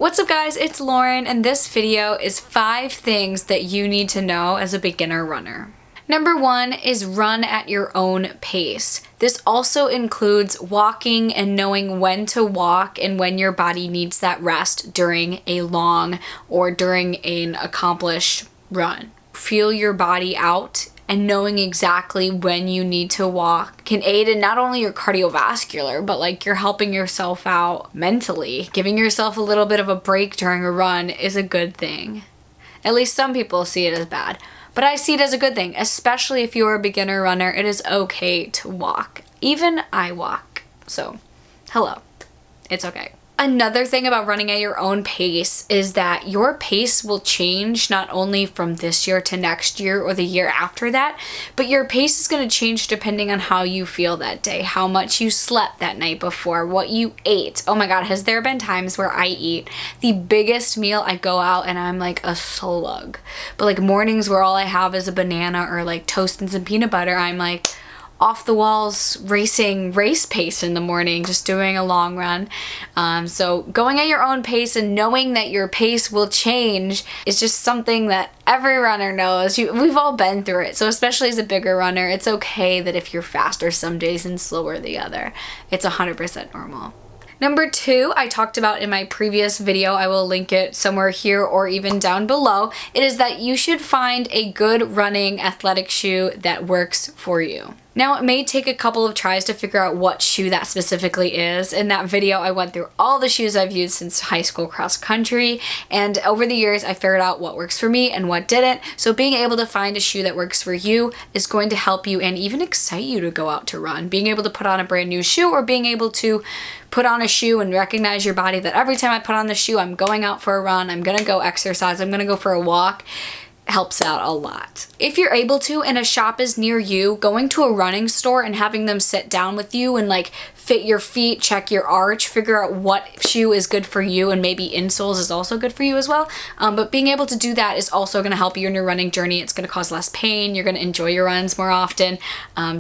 What's up guys, it's Lauren and this video is 5 things that you need to know as a beginner runner. Number 1 is run at your own pace. This also includes walking and knowing when to walk and when your body needs that rest during a long or during an accomplished run. Feel your body out and knowing exactly when you need to walk can aid in not only your cardiovascular, but like you're helping yourself out mentally. Giving yourself a little bit of a break during a run is a good thing. At least some people see it as bad, but I see it as a good thing, especially if you're a beginner runner. It is okay to walk. Even I walk, so hello, it's okay. Another thing about running at your own pace is that your pace will change not only from this year to next year or the year after that, but your pace is going to change depending on how you feel that day, how much you slept that night before, what you ate. Oh my God, has there been times where I eat the biggest meal, I go out and I'm like a slug. But like mornings where all I have is a banana or like toast and some peanut butter, I'm like off the walls racing race pace in the morning, just doing a long run. So going at your own pace and knowing that your pace will change is just something that every runner knows. We've all been through it. So especially as a bigger runner, it's okay that if you're faster some days and slower the other. It's 100% normal. Number 2, I talked about in my previous video, I will link it somewhere here or even down below. It is that you should find a good running athletic shoe that works for you. Now, it may take a couple of tries to figure out what shoe that specifically is. In that video, I went through all the shoes I've used since high school cross country, and over the years, I figured out what works for me and what didn't. So being able to find a shoe that works for you is going to help you and even excite you to go out to run. Being able to put on a brand new shoe or being able to put on a shoe and recognize your body that every time I put on the shoe, I'm going out for a run, I'm gonna go exercise, I'm gonna go for a walk, helps out a lot. If you're able to and a shop is near you, going to a running store and having them sit down with you and like fit your feet, check your arch, figure out what shoe is good for you, and maybe insoles is also good for you as well. But being able to do that is also going to help you in your running journey. It's going to cause less pain. You're going to enjoy your runs more often.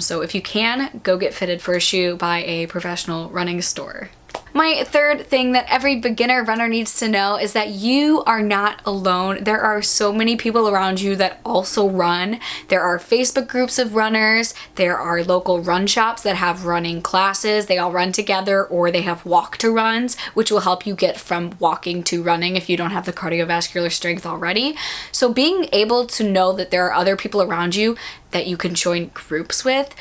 So if you can, go get fitted for a shoe by a professional running store. My third thing that every beginner runner needs to know is that you are not alone. There are so many people around you that also run. There are Facebook groups of runners. There are local run shops that have running classes. They all run together, or they have walk to runs, which will help you get from walking to running if you don't have the cardiovascular strength already. So being able to know that there are other people around you that you can join groups with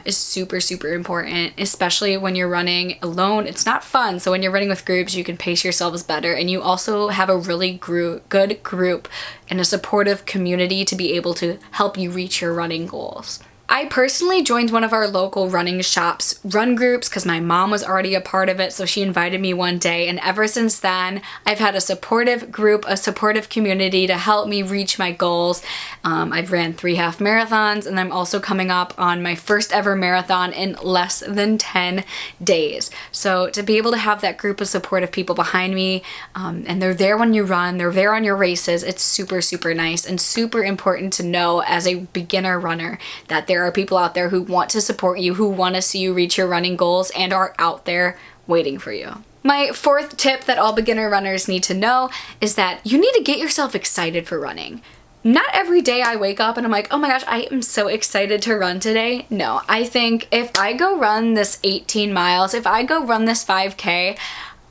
is super, super important, especially when you're running alone. It's not fun. So when you're running with groups, you can pace yourselves better, and you also have a really good group and a supportive community to be able to help you reach your running goals. I personally joined one of our local running shops run groups because my mom was already a part of it, so she invited me one day, and ever since then I've had a supportive group, a supportive community to help me reach my goals. I've ran 3 half marathons, and I'm also coming up on my first ever marathon in less than 10 days. So to be able to have that group of supportive people behind me, and they're there when you run, they're there on your races, it's super, super nice and super important to know as a beginner runner that there are people out there who want to support you, who want to see you reach your running goals, and are out there waiting for you. My 4th tip that all beginner runners need to know is that you need to get yourself excited for running. Not every day I wake up and I'm like, oh my gosh, I am so excited to run today. No, I think if I go run this 18 miles, if I go run this 5K,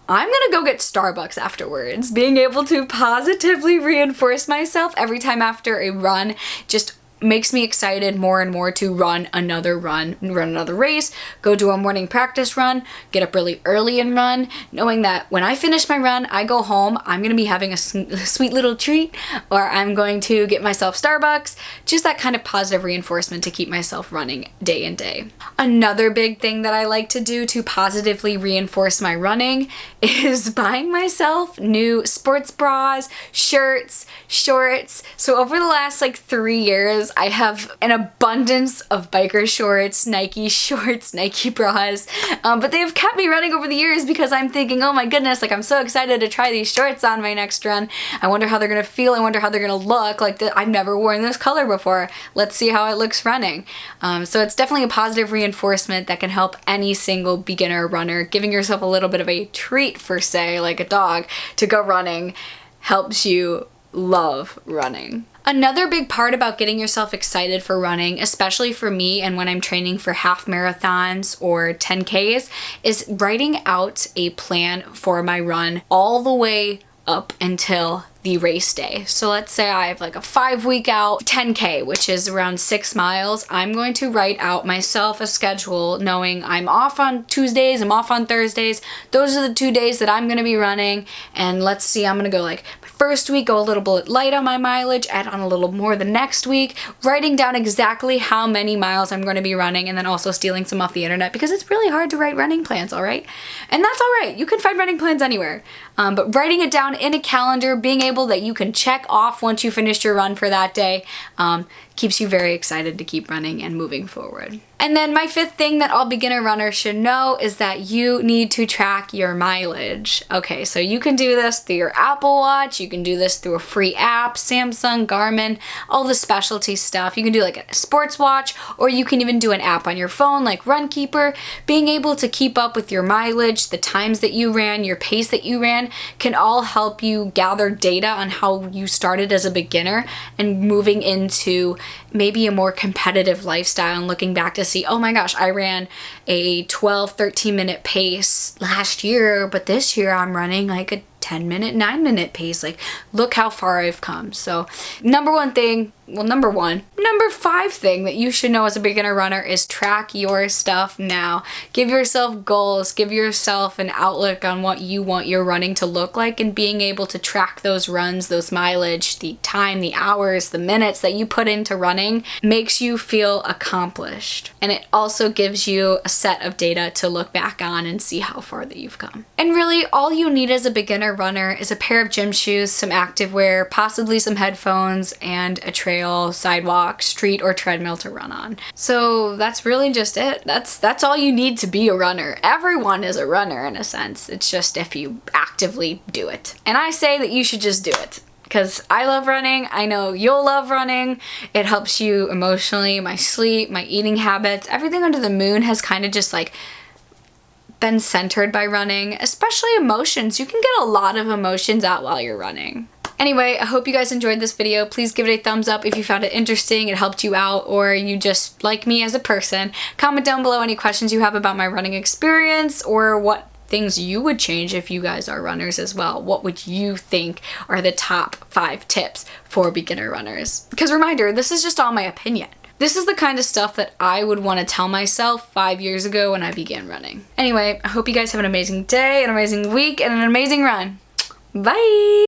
I'm gonna go get Starbucks afterwards. Being able to positively reinforce myself every time after a run just makes me excited more and more to run another race, go do a morning practice run, get up really early and run, knowing that when I finish my run, I go home, I'm gonna be having a sweet little treat, or I'm going to get myself Starbucks, just that kind of positive reinforcement to keep myself running day in day. Another big thing that I like to do to positively reinforce my running is buying myself new sports bras, shirts, shorts. So over the last 3 years, I have an abundance of biker shorts, Nike bras, but they have kept me running over the years because I'm thinking, oh my goodness, like I'm so excited to try these shorts on my next run. I wonder how they're gonna feel. I wonder how they're gonna look. Like I've never worn this color before. Let's see how it looks running. So it's definitely a positive reinforcement that can help any single beginner runner. Giving yourself a little bit of a treat, per se, like a dog, to go running helps you love running. Another big part about getting yourself excited for running, especially for me and when I'm training for half marathons or 10Ks, is writing out a plan for my run all the way up until the race day. So let's say I have like a 5-week out 10K, which is around 6 miles. I'm going to write out myself a schedule knowing I'm off on Tuesdays, I'm off on Thursdays. Those are the 2 days that I'm gonna be running. And let's see, I'm gonna go like first week, go a little bit light on my mileage, add on a little more the next week, writing down exactly how many miles I'm going to be running, and then also stealing some off the internet because it's really hard to write running plans, all right? And that's all right. You can find running plans anywhere. But writing it down in a calendar, being able that you can check off once you finished your run for that day, keeps you very excited to keep running and moving forward. And then my 5th thing that all beginner runners should know is that you need to track your mileage. Okay, so you can do this through your Apple Watch, you can do this through a free app, Samsung, Garmin, all the specialty stuff. You can do like a sports watch, or you can even do an app on your phone like Runkeeper. Being able to keep up with your mileage, the times that you ran, your pace that you ran, can all help you gather data on how you started as a beginner and moving into maybe a more competitive lifestyle and looking back to see, oh my gosh, I ran a 13 minute pace last year, but this year I'm running like a 10-minute, 9-minute pace. Like, look how far I've come. So number 5 thing that you should know as a beginner runner is track your stuff now. Give yourself goals, give yourself an outlook on what you want your running to look like, and being able to track those runs, those mileage, the time, the hours, the minutes that you put into running makes you feel accomplished. And it also gives you a set of data to look back on and see how far that you've come. And really, all you need as a beginner runner is a pair of gym shoes, some activewear, possibly some headphones, and a trail, sidewalk, street, or treadmill to run on. So that's really just it. That's all you need to be a runner. Everyone is a runner in a sense. It's just if you actively do it. And I say that you should just do it, because I love running. I know you'll love running. It helps you emotionally, my sleep, my eating habits, everything under the moon has kind of just like been centered by running, especially emotions. You can get a lot of emotions out while you're running. Anyway, I hope you guys enjoyed this video. Please give it a thumbs up if you found it interesting, it helped you out, or you just like me as a person. Comment down below any questions you have about my running experience, or what things you would change if you guys are runners as well. What would you think are the top 5 tips for beginner runners? Because reminder, this is just all my opinion. This is the kind of stuff that I would want to tell myself 5 years ago when I began running. Anyway, I hope you guys have an amazing day, an amazing week, and an amazing run. Bye!